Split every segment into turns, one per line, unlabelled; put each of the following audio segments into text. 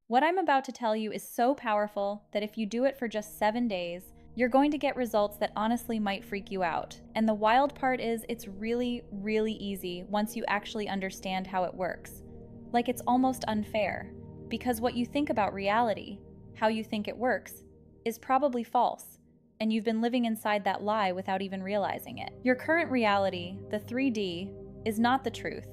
What I'm about to tell you is so powerful that if you do it for just 7 days, you're going to get results that honestly might freak you out. And the wild part is it's really, really easy once you actually understand how it works. Like it's almost unfair, because what you think about reality, how you think it works, is probably false, and you've been living inside that lie without even realizing it. Your current reality, the 3D, is not the truth.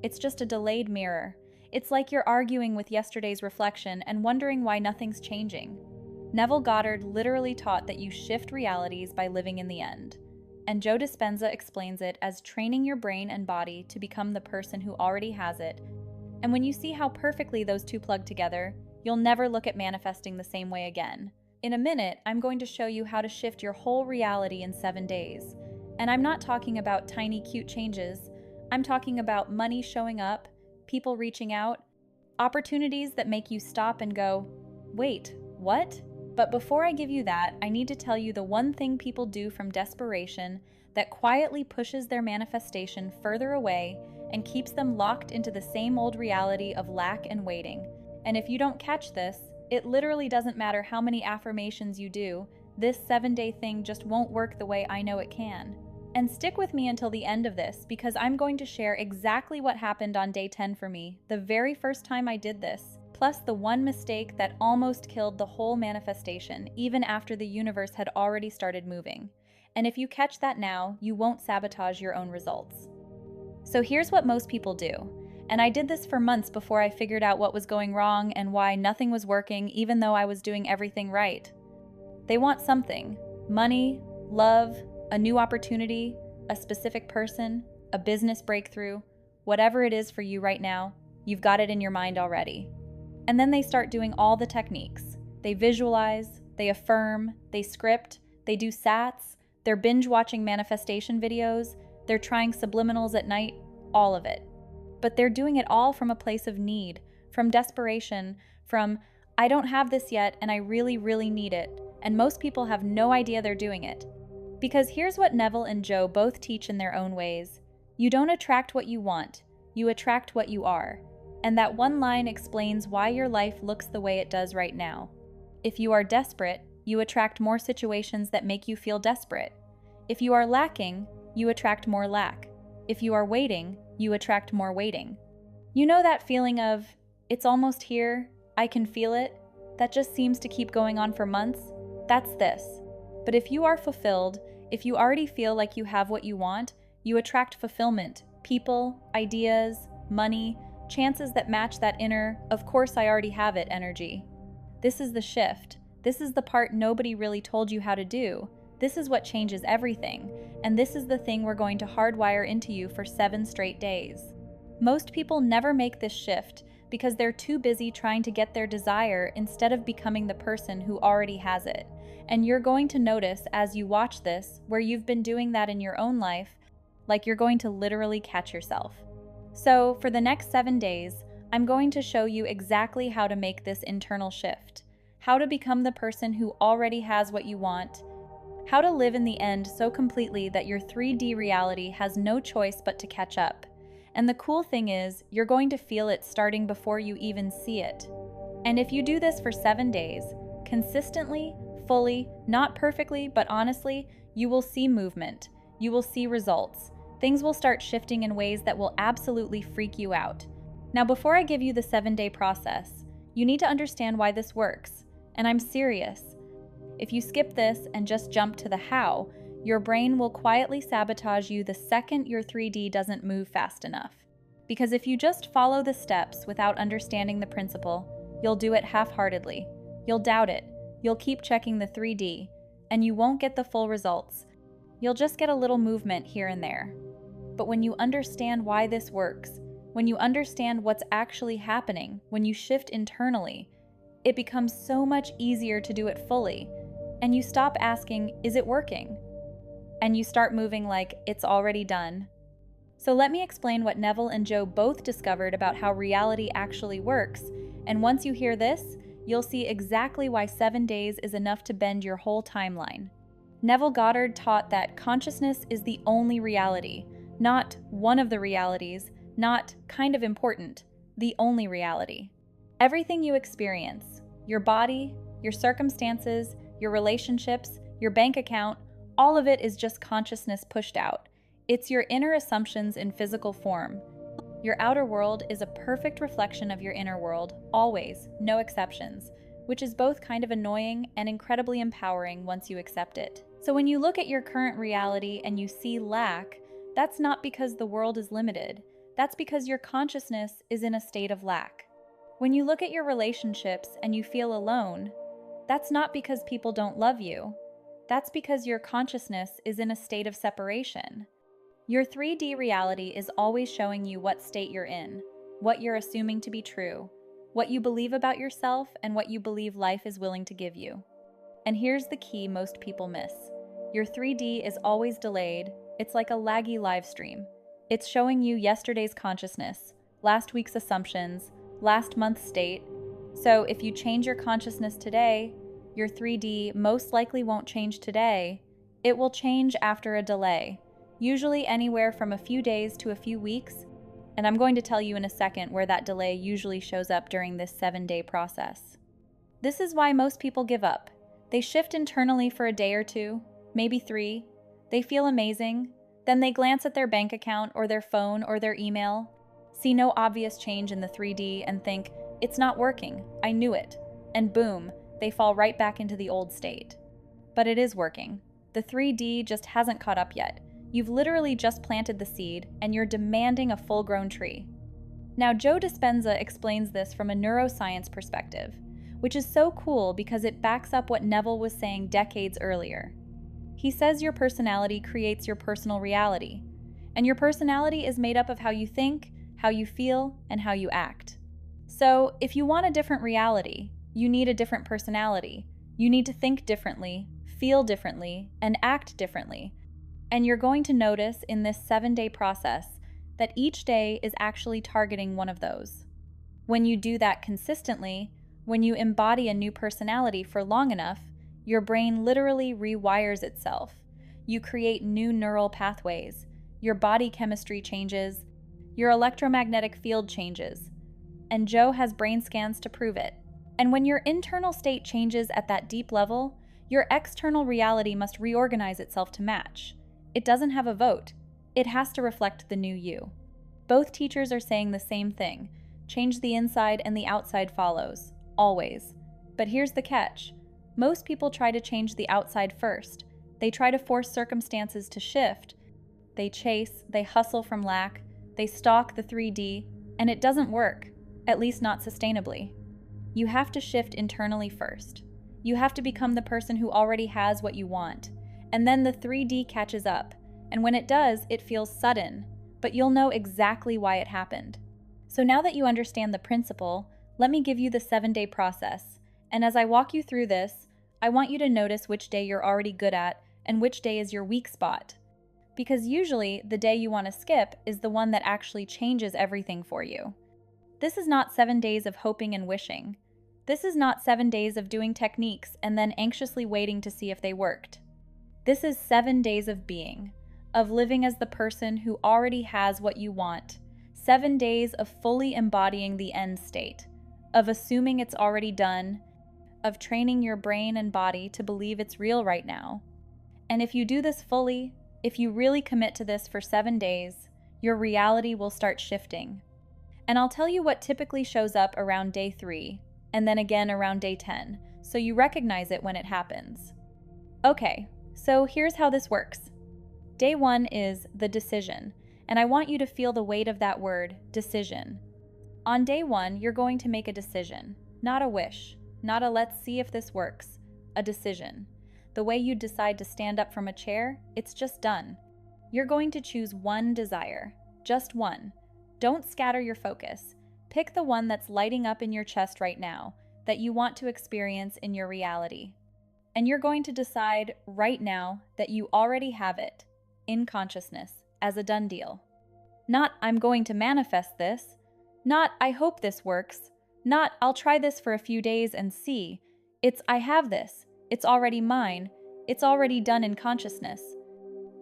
It's just a delayed mirror. It's like you're arguing with yesterday's reflection and wondering why nothing's changing. Neville Goddard literally taught that you shift realities by living in the end. And Joe Dispenza explains it as training your brain and body to become the person who already has it. And when you see how perfectly those two plug together, you'll never look at manifesting the same way again. In a minute, I'm going to show you how to shift your whole reality in 7 days. And I'm not talking about tiny, cute changes. I'm talking about money showing up, people reaching out, opportunities that make you stop and go, wait, what? But before I give you that, I need to tell you the one thing people do from desperation that quietly pushes their manifestation further away and keeps them locked into the same old reality of lack and waiting. And if you don't catch this, it literally doesn't matter how many affirmations you do, this 7-day thing just won't work the way I know it can. And stick with me until the end of this, because I'm going to share exactly what happened on day 10 for me, the very first time I did this, plus the one mistake that almost killed the whole manifestation, even after the universe had already started moving. And if you catch that now, you won't sabotage your own results. So here's what most people do. And I did this for months before I figured out what was going wrong and why nothing was working, even though I was doing everything right. They want something: money, love, a new opportunity, a specific person, a business breakthrough, whatever it is for you right now, you've got it in your mind already. And then they start doing all the techniques. They visualize, they affirm, they script, they do sats, they're binge watching manifestation videos, they're trying subliminals at night, all of it. But they're doing it all from a place of need, from desperation, from, I don't have this yet and I really, really need it. And most people have no idea they're doing it. Because here's what Neville and Joe both teach in their own ways. You don't attract what you want, you attract what you are. And that one line explains why your life looks the way it does right now. If you are desperate, you attract more situations that make you feel desperate. If you are lacking, you attract more lack. If you are waiting, you attract more waiting. You know that feeling of, it's almost here, I can feel it, that just seems to keep going on for months? That's this. But if you are fulfilled, if you already feel like you have what you want, you attract fulfillment, people, ideas, money, chances that match that inner, of course I already have it energy. This is the shift. This is the part nobody really told you how to do. This is what changes everything. And this is the thing we're going to hardwire into you for 7 straight days. Most people never make this shift because they're too busy trying to get their desire instead of becoming the person who already has it. And you're going to notice as you watch this, where you've been doing that in your own life, like you're going to literally catch yourself. So for the next 7 days, I'm going to show you exactly how to make this internal shift, how to become the person who already has what you want, how to live in the end so completely that your 3D reality has no choice but to catch up. And the cool thing is, you're going to feel it starting before you even see it. And if you do this for 7 days, consistently, fully, not perfectly, but honestly, you will see movement. You will see results. Things will start shifting in ways that will absolutely freak you out. Now, before I give you the 7-day process, you need to understand why this works. And I'm serious. If you skip this and just jump to the how, your brain will quietly sabotage you the second your 3D doesn't move fast enough. Because if you just follow the steps without understanding the principle, you'll do it half-heartedly. You'll doubt it. You'll keep checking the 3D, and you won't get the full results. You'll just get a little movement here and there. But when you understand why this works, when you understand what's actually happening, when you shift internally, it becomes so much easier to do it fully. And you stop asking, is it working? And you start moving like it's already done. So let me explain what Neville and Joe both discovered about how reality actually works. And once you hear this, you'll see exactly why 7 days is enough to bend your whole timeline. Neville Goddard taught that consciousness is the only reality, not one of the realities, not kind of important, the only reality. Everything you experience, your body, your circumstances, your relationships, your bank account, all of it is just consciousness pushed out. It's your inner assumptions in physical form. Your outer world is a perfect reflection of your inner world, always, no exceptions, which is both kind of annoying and incredibly empowering once you accept it. So when you look at your current reality and you see lack, that's not because the world is limited. That's because your consciousness is in a state of lack. When you look at your relationships and you feel alone, that's not because people don't love you. That's because your consciousness is in a state of separation. Your 3D reality is always showing you what state you're in, what you're assuming to be true, what you believe about yourself, and what you believe life is willing to give you. And here's the key most people miss. Your 3D is always delayed. It's like a laggy live stream. It's showing you yesterday's consciousness, last week's assumptions, last month's state. So if you change your consciousness today, your 3D most likely won't change today. It will change after a delay, usually anywhere from a few days to a few weeks. And I'm going to tell you in a second where that delay usually shows up during this 7-day process. This is why most people give up. They shift internally for a day or two, maybe 3. They feel amazing. Then they glance at their bank account or their phone or their email, see no obvious change in the 3D and think, it's not working, I knew it. And boom, they fall right back into the old state. But it is working. The 3D just hasn't caught up yet. You've literally just planted the seed and you're demanding a full-grown tree. Now, Joe Dispenza explains this from a neuroscience perspective, which is so cool because it backs up what Neville was saying decades earlier. He says your personality creates your personal reality, and your personality is made up of how you think, how you feel, and how you act. So, if you want a different reality, you need a different personality. You need to think differently, feel differently, and act differently. And you're going to notice in this 7-day process that each day is actually targeting one of those. When you do that consistently, when you embody a new personality for long enough, your brain literally rewires itself. You create new neural pathways. Your body chemistry changes. Your electromagnetic field changes. And Joe has brain scans to prove it. And when your internal state changes at that deep level, your external reality must reorganize itself to match. It doesn't have a vote. It has to reflect the new you. Both teachers are saying the same thing. Change the inside and the outside follows. Always. But here's the catch. Most people try to change the outside first. They try to force circumstances to shift. They chase, they hustle from lack, they stalk the 3D, and it doesn't work, at least not sustainably. You have to shift internally first. You have to become the person who already has what you want. And then the 3D catches up. And when it does, it feels sudden, but you'll know exactly why it happened. So now that you understand the principle, let me give you the 7-day process. And as I walk you through this, I want you to notice which day you're already good at and which day is your weak spot. Because usually, the day you want to skip is the one that actually changes everything for you. This is not 7 days of hoping and wishing. This is not 7 days of doing techniques and then anxiously waiting to see if they worked. This is 7 days of being, of living as the person who already has what you want. 7 days of fully embodying the end state, of assuming it's already done, of training your brain and body to believe it's real right now. And if you do this fully, if you really commit to this for 7 days, your reality will start shifting. And I'll tell you what typically shows up around day 3, and then again around day 10, so you recognize it when it happens. Okay, so here's how this works. Day 1 is the decision, and I want you to feel the weight of that word, decision. On day 1, you're going to make a decision, not a wish, not a let's see if this works, a decision. The way you decide to stand up from a chair, it's just done. You're going to choose one desire, just one. Don't scatter your focus. Pick the one that's lighting up in your chest right now, that you want to experience in your reality. And you're going to decide right now that you already have it, in consciousness, as a done deal. Not, I'm going to manifest this. Not, I hope this works. Not, I'll try this for a few days and see. It's, I have this. It's already mine. It's already done in consciousness.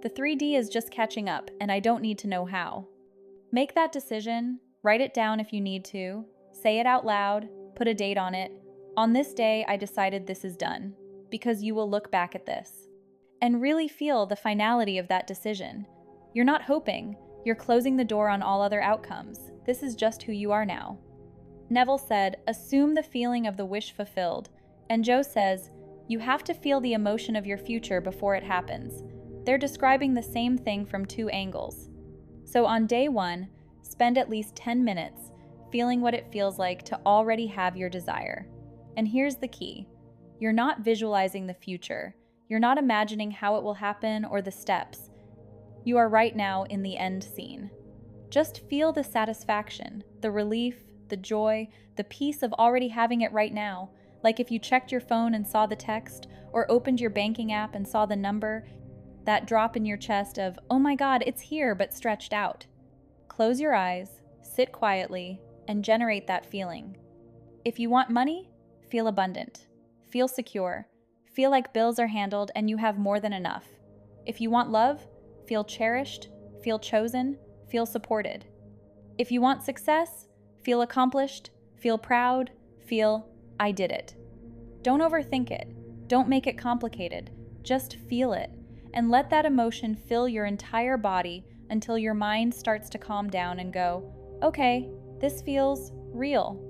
The 3D is just catching up, and I don't need to know how. Make that decision, write it down if you need to, say it out loud, Put a date on it. On this day, I decided this is done, because you will look back at this and really feel the finality of that decision. You're not hoping, you're closing the door on all other outcomes. This is just who you are now. Neville said, assume the feeling of the wish fulfilled. And Joe says, you have to feel the emotion of your future before it happens. They're describing the same thing from two angles. So on day 1, spend at least 10 minutes feeling what it feels like to already have your desire. And here's the key. You're not visualizing the future. You're not imagining how it will happen or the steps. You are right now in the end scene. Just feel the satisfaction, the relief, the joy, the peace of already having it right now. Like if you checked your phone and saw the text, or opened your banking app and saw the number, that drop in your chest of, oh my God, it's here, but stretched out. Close your eyes, sit quietly, and generate that feeling. If you want money, feel abundant. Feel secure. Feel like bills are handled and you have more than enough. If you want love, feel cherished, feel chosen, feel supported. If you want success, feel accomplished, feel proud, feel, I did it. Don't overthink it. Don't make it complicated. Just feel it, and let that emotion fill your entire body until your mind starts to calm down and go, okay, this feels real.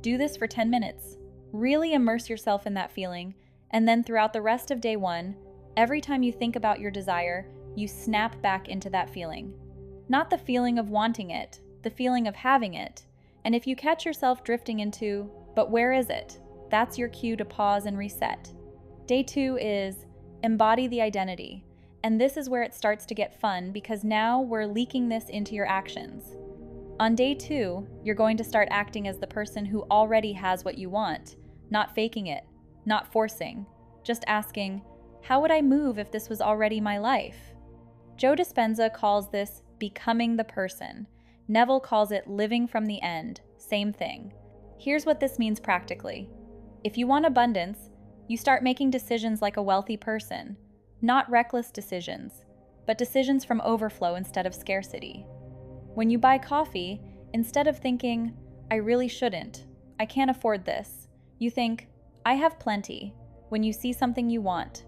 Do this for 10 minutes. Really immerse yourself in that feeling, and then throughout the rest of day 1, every time you think about your desire, you snap back into that feeling. Not the feeling of wanting it, the feeling of having it. And if you catch yourself drifting into, but where is it? That's your cue to pause and reset. Day 2 is embody the identity. And this is where it starts to get fun because now we're leaking this into your actions. On day 2, you're going to start acting as the person who already has what you want, not faking it, not forcing, just asking, how would I move if this was already my life? Joe Dispenza calls this becoming the person. Neville calls it living from the end, same thing. Here's what this means practically. If you want abundance, you start making decisions like a wealthy person, not reckless decisions, but decisions from overflow instead of scarcity. When you buy coffee, instead of thinking, I really shouldn't, I can't afford this, you think, I have plenty, when you see something you want.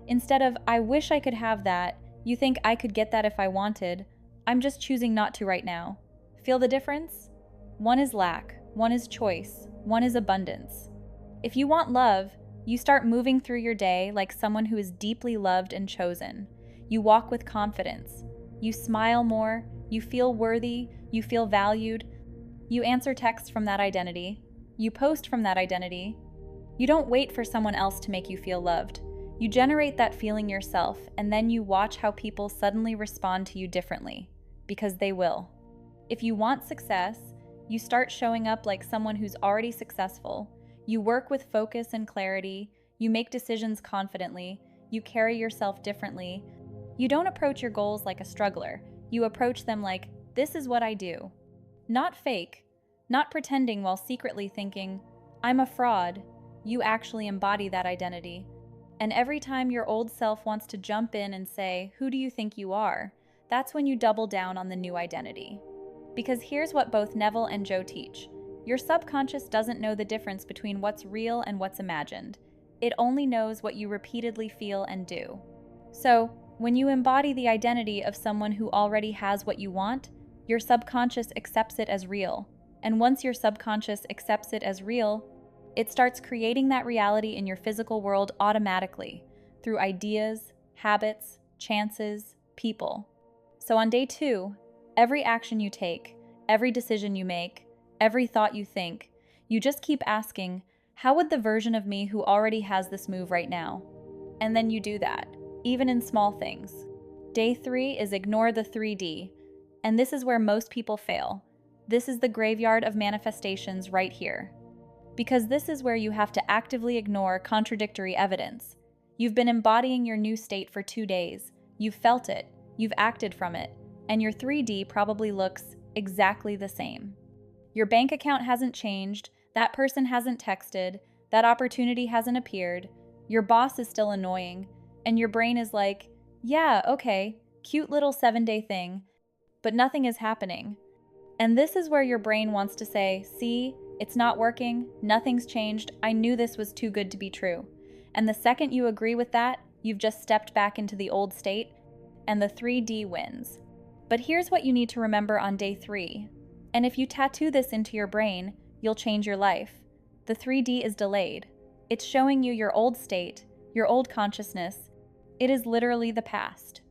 Instead of, I wish I could have that, you think I could get that if I wanted, I'm just choosing not to right now. Feel the difference? One is lack, one is choice, one is abundance. If you want love, you start moving through your day like someone who is deeply loved and chosen. You walk with confidence. You smile more, you feel worthy, you feel valued. You answer texts from that identity. You post from that identity. You don't wait for someone else to make you feel loved. You generate that feeling yourself, and then you watch how people suddenly respond to you differently, because they will. If you want success, you start showing up like someone who's already successful. You work with focus and clarity. You make decisions confidently. You carry yourself differently. You don't approach your goals like a struggler. You approach them like, this is what I do. Not fake, not pretending while secretly thinking, I'm a fraud. You actually embody that identity. And every time your old self wants to jump in and say, who do you think you are? That's when you double down on the new identity. Because here's what both Neville and Joe teach. Your subconscious doesn't know the difference between what's real and what's imagined. It only knows what you repeatedly feel and do. So, when you embody the identity of someone who already has what you want, your subconscious accepts it as real. And once your subconscious accepts it as real, it starts creating that reality in your physical world automatically, through ideas, habits, chances, people. So on day 2, every action you take, every decision you make, every thought you think, you just keep asking, how would the version of me who already has this move right now? And then you do that, even in small things. Day 3 is ignore the 3D, and this is where most people fail. This is the graveyard of manifestations right here. Because this is where you have to actively ignore contradictory evidence. You've been embodying your new state for 2 days. You've felt it, you've acted from it, and your 3D probably looks exactly the same. Your bank account hasn't changed, that person hasn't texted, that opportunity hasn't appeared, your boss is still annoying, and your brain is like, yeah, okay, cute little 7-day thing, but nothing is happening. And this is where your brain wants to say, see, It's not working, nothing's changed, I knew this was too good to be true. And the second you agree with that, you've just stepped back into the old state, and the 3D wins. But here's what you need to remember on day 3. And if you tattoo this into your brain, you'll change your life. The 3D is delayed. It's showing you your old state, your old consciousness. It is literally the past.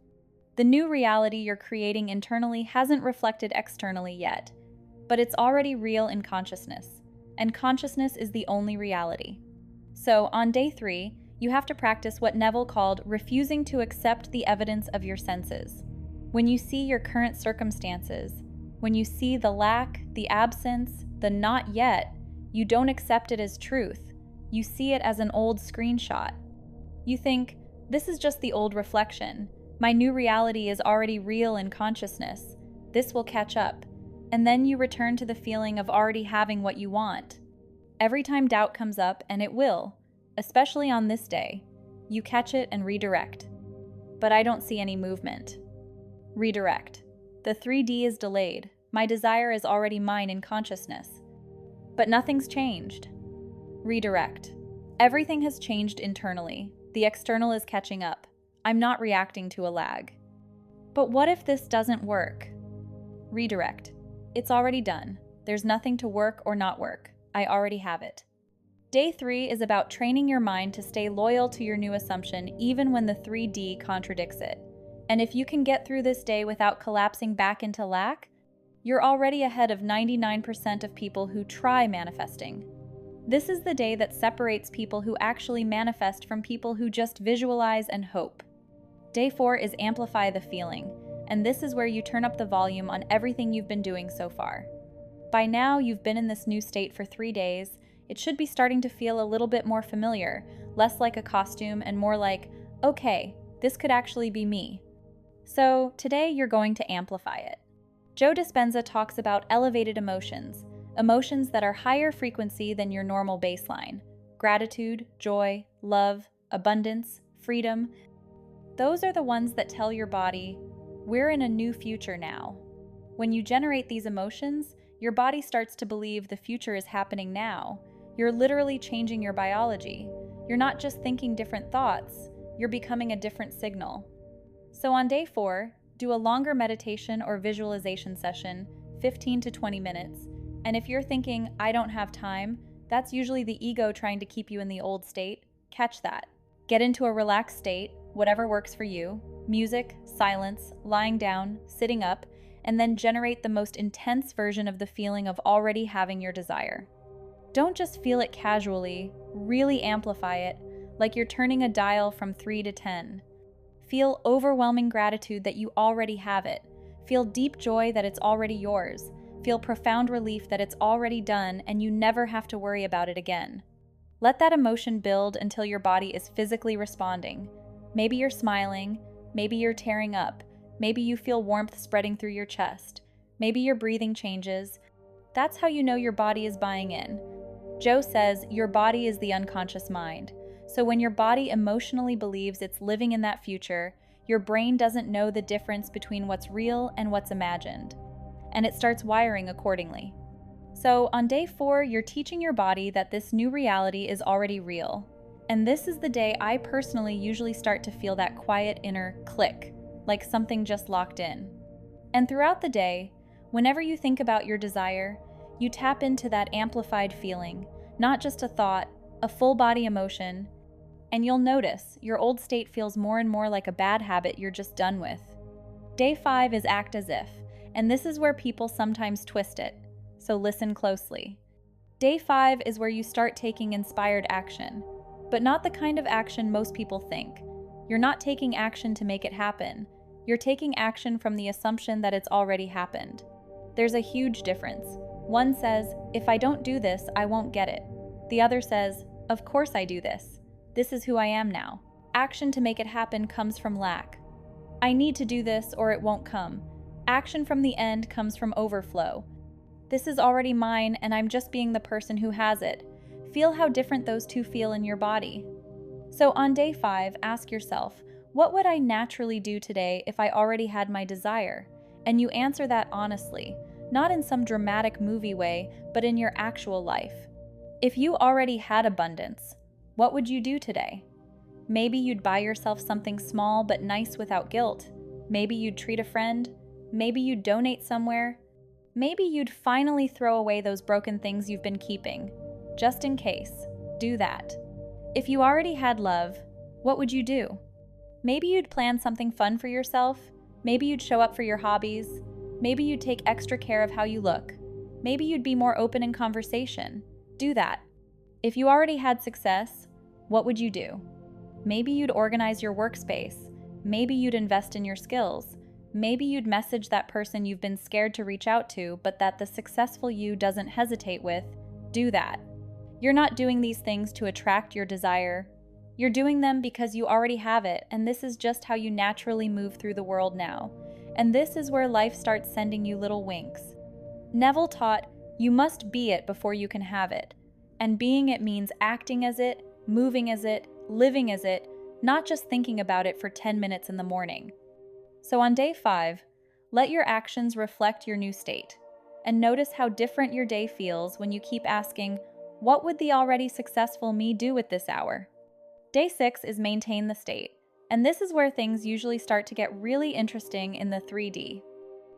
The new reality you're creating internally hasn't reflected externally yet, but it's already real in consciousness, and consciousness is the only reality. So, on day 3, you have to practice what Neville called refusing to accept the evidence of your senses. When you see your current circumstances, when you see the lack, the absence, the not yet, you don't accept it as truth. You see it as an old screenshot. You think, this is just the old reflection. My new reality is already real in consciousness. This will catch up. And then you return to the feeling of already having what you want. Every time doubt comes up, and it will, especially on this day, you catch it and redirect. But I don't see any movement. Redirect. The 3D is delayed. My desire is already mine in consciousness. But nothing's changed. Redirect. Everything has changed internally. The external is catching up. I'm not reacting to a lag. But what if this doesn't work? Redirect. It's already done. There's nothing to work or not work. I already have it. Day 3 is about training your mind to stay loyal to your new assumption even when the 3D contradicts it. And if you can get through this day without collapsing back into lack, you're already ahead of 99% of people who try manifesting. This is the day that separates people who actually manifest from people who just visualize and hope. Day 4 is Amplify the Feeling, and this is where you turn up the volume on everything you've been doing so far. By now, you've been in this new state for 3 days. It should be starting to feel a little bit more familiar, less like a costume and more like, okay, this could actually be me. So today you're going to amplify it. Joe Dispenza talks about elevated emotions, emotions that are higher frequency than your normal baseline. Gratitude, joy, love, abundance, freedom. Those are the ones that tell your body, we're in a new future now. When you generate these emotions, your body starts to believe the future is happening now. You're literally changing your biology. You're not just thinking different thoughts, you're becoming a different signal. So on day 4, do a longer meditation or visualization session, 15 to 20 minutes. And if you're thinking, I don't have time, that's usually the ego trying to keep you in the old state. Catch that. Get into a relaxed state, whatever works for you. Music, silence, lying down, sitting up, and then generate the most intense version of the feeling of already having your desire. Don't just feel it casually, really amplify it, like you're turning a dial from 3 to 10. Feel overwhelming gratitude that you already have it. Feel deep joy that it's already yours. Feel profound relief that it's already done and you never have to worry about it again. Let that emotion build until your body is physically responding. Maybe you're smiling, maybe you're tearing up, maybe you feel warmth spreading through your chest, maybe your breathing changes. That's how you know your body is buying in. Joe says your body is the unconscious mind. So when your body emotionally believes it's living in that future, your brain doesn't know the difference between what's real and what's imagined, and it starts wiring accordingly. So on day 4, you're teaching your body that this new reality is already real. And this is the day I personally usually start to feel that quiet inner click, like something just locked in. And throughout the day, whenever you think about your desire, you tap into that amplified feeling, not just a thought, a full body emotion, and you'll notice your old state feels more and more like a bad habit you're just done with. Day 5 is Act As If, and this is where people sometimes twist it, so listen closely. Day 5 is where you start taking inspired action, but not the kind of action most people think. You're not taking action to make it happen. You're taking action from the assumption that it's already happened. There's a huge difference. One says, if I don't do this, I won't get it. The other says, of course I do this. This is who I am now. Action to make it happen comes from lack. I need to do this or it won't come. Action from the end comes from overflow. This is already mine and I'm just being the person who has it. Feel how different those two feel in your body. So on day 5, ask yourself, what would I naturally do today if I already had my desire? And you answer that honestly. not in some dramatic movie way, but in your actual life. If you already had abundance, what would you do today? Maybe you'd buy yourself something small but nice without guilt. Maybe you'd treat a friend. Maybe you'd donate somewhere. Maybe you'd finally throw away those broken things you've been keeping. Just in case, do that. If you already had love, what would you do? Maybe you'd plan something fun for yourself. Maybe you'd show up for your hobbies. Maybe you'd take extra care of how you look. Maybe you'd be more open in conversation. Do that. If you already had success, what would you do? Maybe you'd organize your workspace. Maybe you'd invest in your skills. Maybe you'd message that person you've been scared to reach out to, but that the successful you doesn't hesitate with. Do that. You're not doing these things to attract your desire. You're doing them because you already have it, and this is just how you naturally move through the world now. And this is where life starts sending you little winks. Neville taught, you must be it before you can have it. And being it means acting as it, moving as it, living as it, not just thinking about it for 10 minutes in the morning. So on day 5, let your actions reflect your new state. And notice how different your day feels when you keep asking, what would the already successful me do at this hour? Day 6 is maintain the state. And this is where things usually start to get really interesting in the 3D.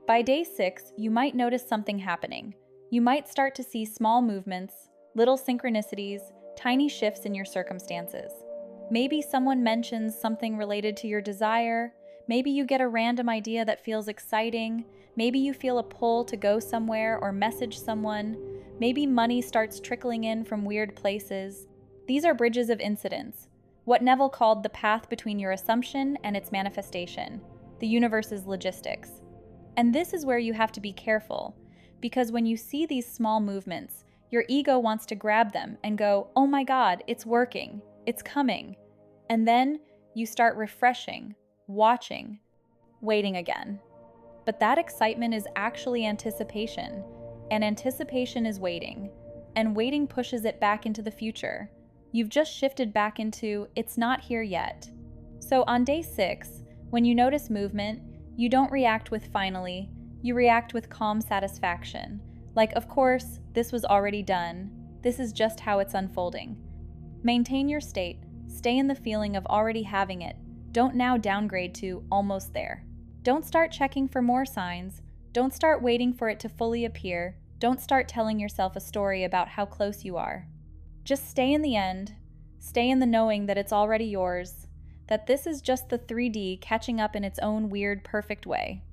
By day 6, you might notice something happening. You might start to see small movements, little synchronicities, tiny shifts in your circumstances. Maybe someone mentions something related to your desire. Maybe you get a random idea that feels exciting. Maybe you feel a pull to go somewhere or message someone. Maybe money starts trickling in from weird places. These are bridges of incidents, what Neville called the path between your assumption and its manifestation, the universe's logistics. And this is where you have to be careful, because when you see these small movements, your ego wants to grab them and go, oh my God, it's working, it's coming. And then you start refreshing, watching, waiting again. But that excitement is actually anticipation, and anticipation is waiting, and waiting pushes it back into the future. You've just shifted back into, it's not here yet. So on day 6, when you notice movement, you don't react with finally, you react with calm satisfaction. Like, of course, this was already done. This is just how it's unfolding. Maintain your state. Stay in the feeling of already having it. Don't now downgrade to almost there. Don't start checking for more signs. Don't start waiting for it to fully appear. Don't start telling yourself a story about how close you are. Just stay in the end. Stay in the knowing that it's already yours, that this is just the 3D catching up in its own weird, perfect way.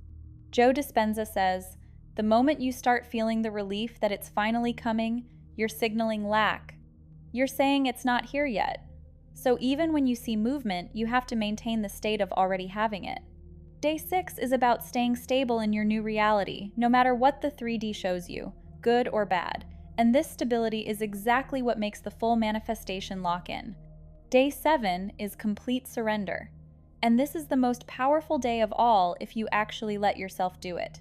Joe Dispenza says, the moment you start feeling the relief that it's finally coming, you're signaling lack. You're saying it's not here yet. So even when you see movement, you have to maintain the state of already having it. Day 6 is about staying stable in your new reality, no matter what the 3D shows you, good or bad. And this stability is exactly what makes the full manifestation lock in. Day 7 is complete surrender. And this is the most powerful day of all if you actually let yourself do it.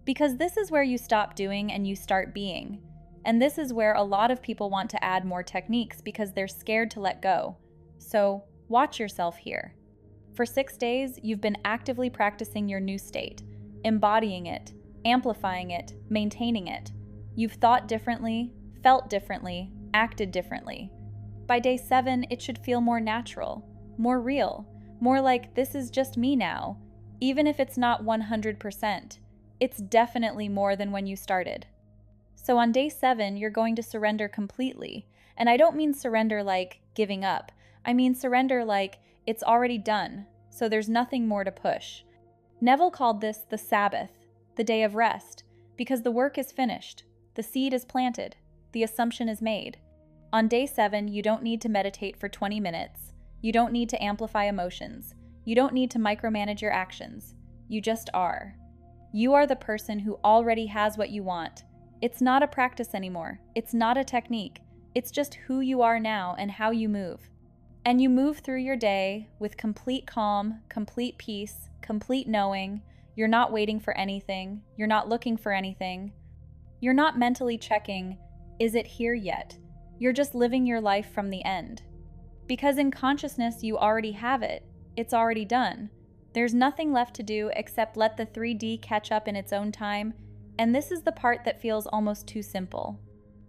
Because this is where you stop doing and you start being. And this is where a lot of people want to add more techniques because they're scared to let go. So watch yourself here. For 6 days, you've been actively practicing your new state, embodying it, amplifying it, maintaining it. You've thought differently, felt differently, acted differently. By day 7, it should feel more natural, more real, more like this is just me now. Even if it's not 100%, it's definitely more than when you started. So on day 7, you're going to surrender completely. And I don't mean surrender like giving up. I mean surrender like it's already done, so there's nothing more to push. Neville called this the Sabbath, the day of rest, because the work is finished, the seed is planted, the assumption is made. On day 7, you don't need to meditate for 20 minutes. You don't need to amplify emotions. You don't need to micromanage your actions. You just are. You are the person who already has what you want. It's not a practice anymore. It's not a technique. It's just who you are now and how you move. And you move through your day with complete calm, complete peace, complete knowing. You're not waiting for anything. You're not looking for anything. You're not mentally checking, is it here yet? You're just living your life from the end. Because in consciousness, you already have it. It's already done. There's nothing left to do except let the 3D catch up in its own time And this is the part that feels almost too simple.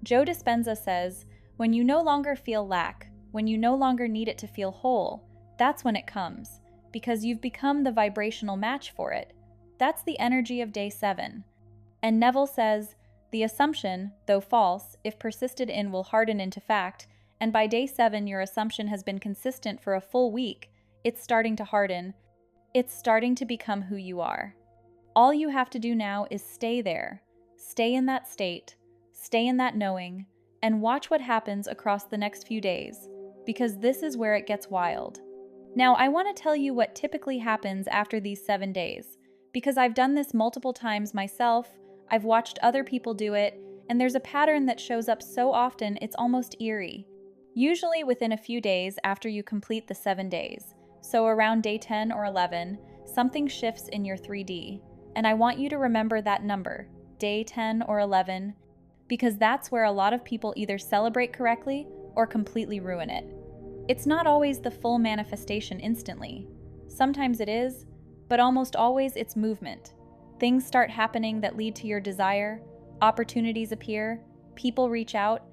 Joe Dispenza says, when you no longer feel lack, when you no longer need it to feel whole, that's when it comes, because you've become the vibrational match for it. That's the energy of day 7. And Neville says, the assumption, though false, if persisted in, will harden into fact, and by day 7 your assumption has been consistent for a full week, it's starting to harden, it's starting to become who you are. All you have to do now is stay there, stay in that state, stay in that knowing, and watch what happens across the next few days, because this is where it gets wild. Now, I want to tell you what typically happens after these 7 days, because I've done this multiple times myself, I've watched other people do it, and there's a pattern that shows up so often it's almost eerie. Usually within a few days after you complete the 7 days, so around day 10 or 11, something shifts in your 3D, and I want you to remember that number, day 10 or 11, because that's where a lot of people either celebrate correctly or completely ruin it. It's not always the full manifestation instantly. Sometimes it is, but almost always it's movement. Things start happening that lead to your desire, opportunities appear, people reach out,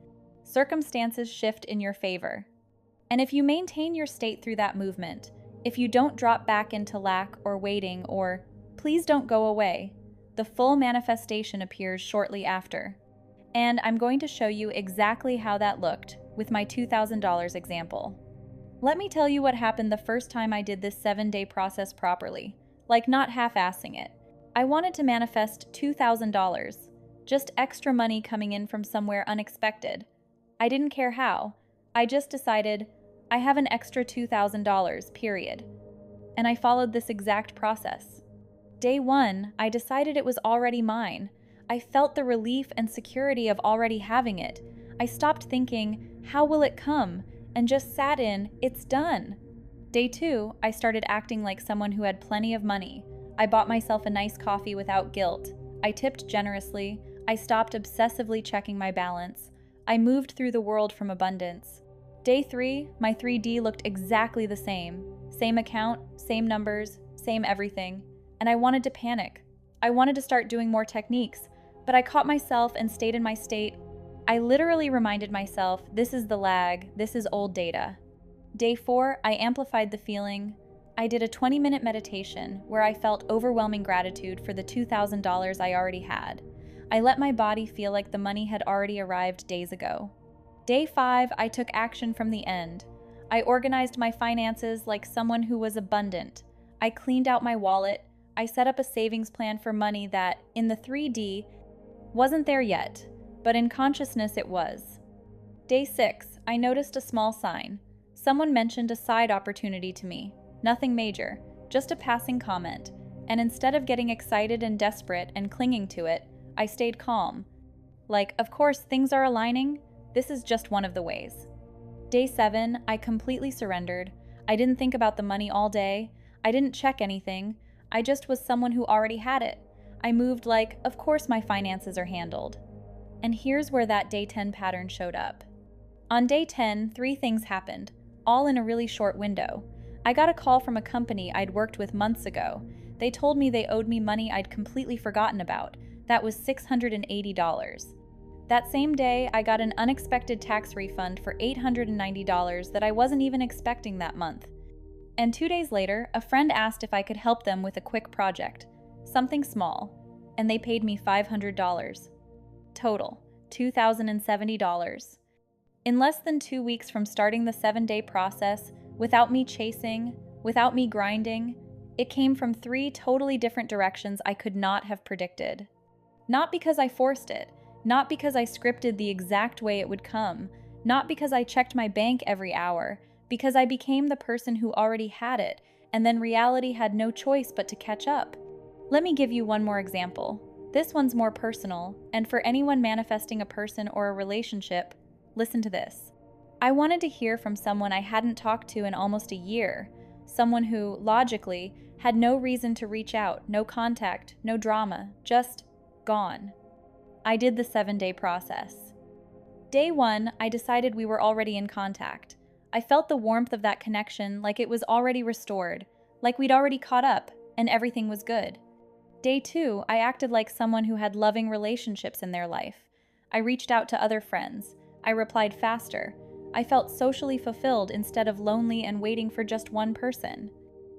circumstances shift in your favor. And if you maintain your state through that movement, if you don't drop back into lack or waiting or, please don't go away, the full manifestation appears shortly after. And I'm going to show you exactly how that looked with my $2,000 example. Let me tell you what happened the first time I did this 7-day process properly, like not half-assing it. I wanted to manifest $2,000, just extra money coming in from somewhere unexpected. I didn't care how. I just decided, I have an extra $2,000, period. And I followed this exact process. Day 1, I decided it was already mine. I felt the relief and security of already having it. I stopped thinking, how will it come? And just sat in, it's done. Day 2, I started acting like someone who had plenty of money. I bought myself a nice coffee without guilt. I tipped generously. I stopped obsessively checking my balance. I moved through the world from abundance. Day 3, my 3D looked exactly the same. Same account, same numbers, same everything. And I wanted to panic. I wanted to start doing more techniques, but I caught myself and stayed in my state. I literally reminded myself, this is the lag, this is old data. Day 4, I amplified the feeling. I did a 20-minute meditation where I felt overwhelming gratitude for the $2,000 I already had. I let my body feel like the money had already arrived days ago. Day 5, I took action from the end. I organized my finances like someone who was abundant. I cleaned out my wallet. I set up a savings plan for money that, in the 3D, wasn't there yet, but in consciousness it was. Day 6, I noticed a small sign. Someone mentioned a side opportunity to me. Nothing major, just a passing comment. And instead of getting excited and desperate and clinging to it, I stayed calm. Like, of course, things are aligning. This is just one of the ways. Day 7, I completely surrendered. I didn't think about the money all day. I didn't check anything. I just was someone who already had it. I moved like, of course my finances are handled. And here's where that day 10 pattern showed up. On day 10, 3 things happened, all in a really short window. I got a call from a company I'd worked with months ago. They told me they owed me money I'd completely forgotten about. That was $680. That same day, I got an unexpected tax refund for $890 that I wasn't even expecting that month. And 2 days later, a friend asked if I could help them with a quick project, something small, and they paid me $500. Total, $2,070. In less than 2 weeks from starting the 7-day process, without me chasing, without me grinding, it came from 3 totally different directions I could not have predicted. Not because I forced it, not because I scripted the exact way it would come, not because I checked my bank every hour, because I became the person who already had it, and then reality had no choice but to catch up. Let me give you one more example. This one's more personal, and for anyone manifesting a person or a relationship, listen to this. I wanted to hear from someone I hadn't talked to in almost a year, someone who, logically, had no reason to reach out, no contact, no drama, just gone. I did the 7-day process. Day 1, I decided we were already in contact. I felt the warmth of that connection like it was already restored, like we'd already caught up, and everything was good. Day 2, I acted like someone who had loving relationships in their life. I reached out to other friends. I replied faster. I felt socially fulfilled instead of lonely and waiting for just one person.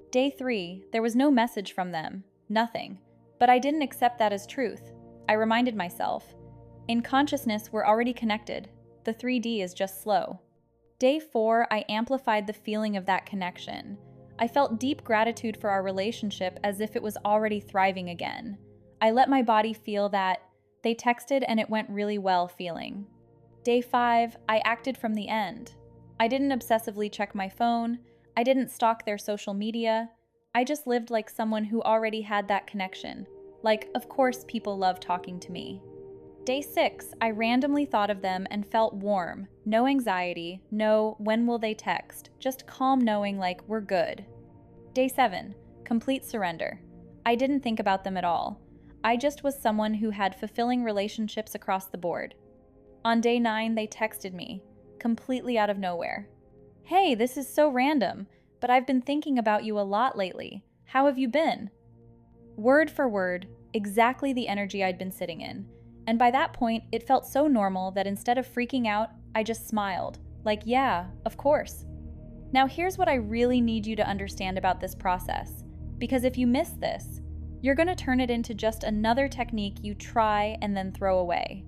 Day 3, there was no message from them. Nothing. But I didn't accept that as truth. I reminded myself, in consciousness, we're already connected. The 3D is just slow. Day 4, I amplified the feeling of that connection. I felt deep gratitude for our relationship as if it was already thriving again. I let my body feel that they texted and it went really well feeling. Day 5, I acted from the end. I didn't obsessively check my phone. I didn't stalk their social media. I just lived like someone who already had that connection. Like, of course people love talking to me. Day 6, I randomly thought of them and felt warm. No anxiety, no when will they text, just calm knowing like we're good. Day 7, complete surrender. I didn't think about them at all. I just was someone who had fulfilling relationships across the board. On day 9, they texted me, completely out of nowhere. Hey, this is so random, but I've been thinking about you a lot lately. How have you been? Word for word, exactly the energy I'd been sitting in. And by that point, it felt so normal that instead of freaking out, I just smiled. Like, yeah, of course. Now here's what I really need you to understand about this process. Because if you miss this, you're going to turn it into just another technique you try and then throw away.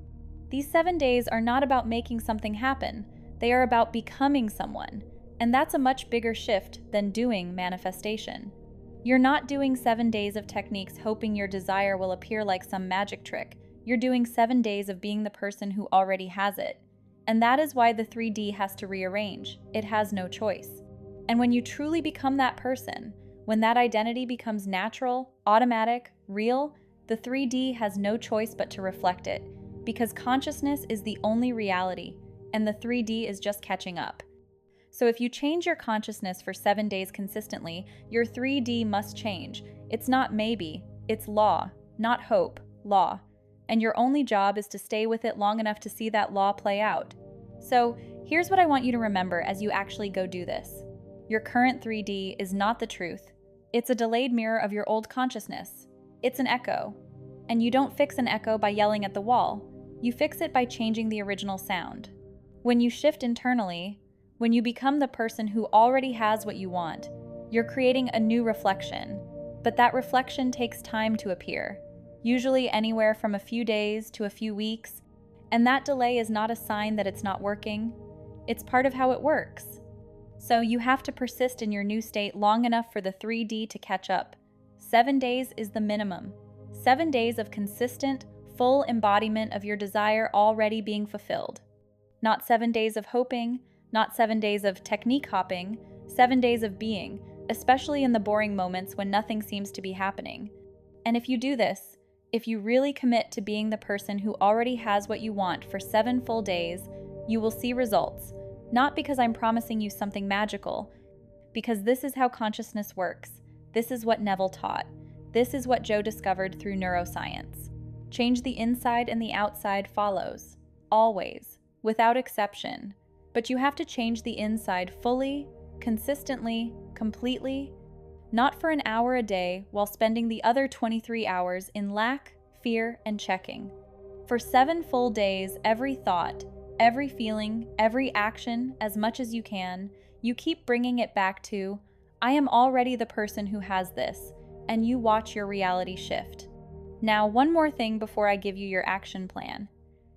These 7 days are not about making something happen. They are about becoming someone. And that's a much bigger shift than doing manifestation. You're not doing 7 days of techniques hoping your desire will appear like some magic trick. You're doing 7 days of being the person who already has it. And that is why the 3D has to rearrange. It has no choice. And when you truly become that person, when that identity becomes natural, automatic, real, the 3D has no choice but to reflect it. Because consciousness is the only reality, and the 3D is just catching up. So if you change your consciousness for 7 days consistently, your 3D must change. It's not maybe, it's law, not hope, law. And your only job is to stay with it long enough to see that law play out. So here's what I want you to remember as you actually go do this. Your current 3D is not the truth. It's a delayed mirror of your old consciousness. It's an echo. And you don't fix an echo by yelling at the wall. You fix it by changing the original sound. When you shift internally, when you become the person who already has what you want, you're creating a new reflection. But that reflection takes time to appear. Usually anywhere from a few days to a few weeks, and that delay is not a sign that it's not working. It's part of how it works. So you have to persist in your new state long enough for the 3D to catch up. 7 days is the minimum. 7 days of consistent, full embodiment of your desire already being fulfilled. Not 7 days of hoping, not 7 days of technique hopping, 7 days of being, especially in the boring moments when nothing seems to be happening. And if you do this, if you really commit to being the person who already has what you want for 7 full days, you will see results. Not because I'm promising you something magical, because this is how consciousness works. This is what Neville taught. This is what Joe discovered through neuroscience. Change the inside and the outside follows. Always. Without exception. But you have to change the inside fully, consistently, completely, not for an hour a day while spending the other 23 hours in lack, fear, and checking. For 7 full days, every thought, every feeling, every action, as much as you can, you keep bringing it back to, I am already the person who has this, and you watch your reality shift. Now, one more thing before I give you your action plan.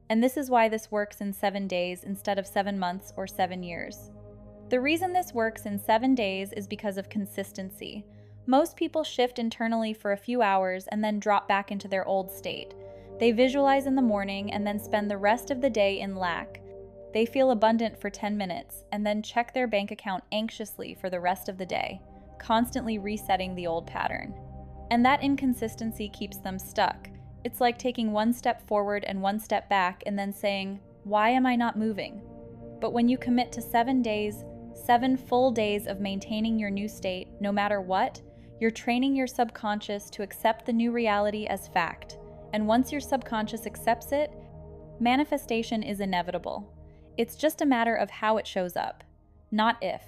And this is why this works in 7 days instead of 7 months or 7 years. The reason this works in 7 days is because of consistency. Most people shift internally for a few hours and then drop back into their old state. They visualize in the morning and then spend the rest of the day in lack. They feel abundant for 10 minutes and then check their bank account anxiously for the rest of the day, constantly resetting the old pattern. And that inconsistency keeps them stuck. It's like taking 1 step forward and 1 step back and then saying, why am I not moving? But when you commit to 7 days, 7 full days of maintaining your new state, no matter what, you're training your subconscious to accept the new reality as fact. And once your subconscious accepts it, manifestation is inevitable. It's just a matter of how it shows up, not if.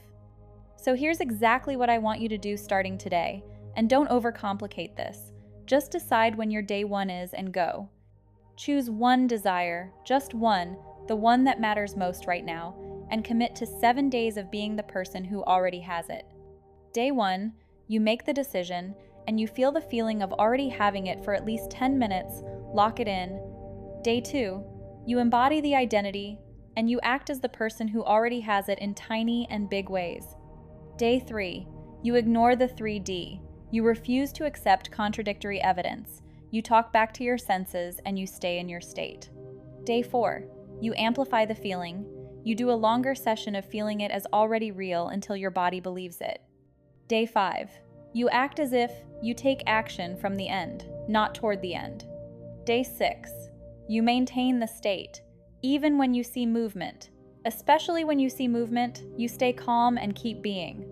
So here's exactly what I want you to do starting today. And don't overcomplicate this. Just decide when your day 1 is and go. Choose one desire, just one, the one that matters most right now, and commit to 7 days of being the person who already has it. Day 1, you make the decision, and you feel the feeling of already having it for at least 10 minutes, lock it in. Day 2, you embody the identity, and you act as the person who already has it in tiny and big ways. Day 3, you ignore the 3D. You refuse to accept contradictory evidence. You talk back to your senses, and you stay in your state. Day 4, you amplify the feeling. You do a longer session of feeling it as already real until your body believes it. Day 5, you act as if you take action from the end, not toward the end. Day 6, you maintain the state, even when you see movement. Especially when you see movement, you stay calm and keep being.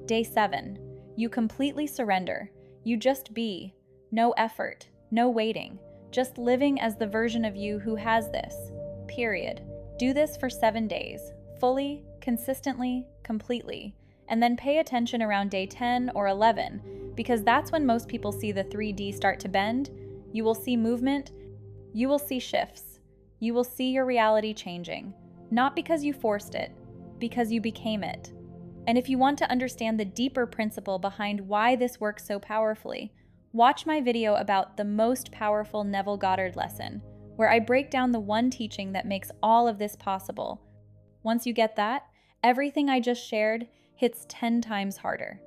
Day 7, you completely surrender. You just be. No effort, no waiting, just living as the version of you who has this. Period. Do this for 7 days, fully, consistently, completely, and then pay attention around day 10 or 11, because that's when most people see the 3D start to bend. You will see movement, you will see shifts, you will see your reality changing, not because you forced it, because you became it. And if you want to understand the deeper principle behind why this works so powerfully, watch my video about the most powerful Neville Goddard lesson, where I break down the one teaching that makes all of this possible. Once you get that, everything I just shared hits 10 times harder.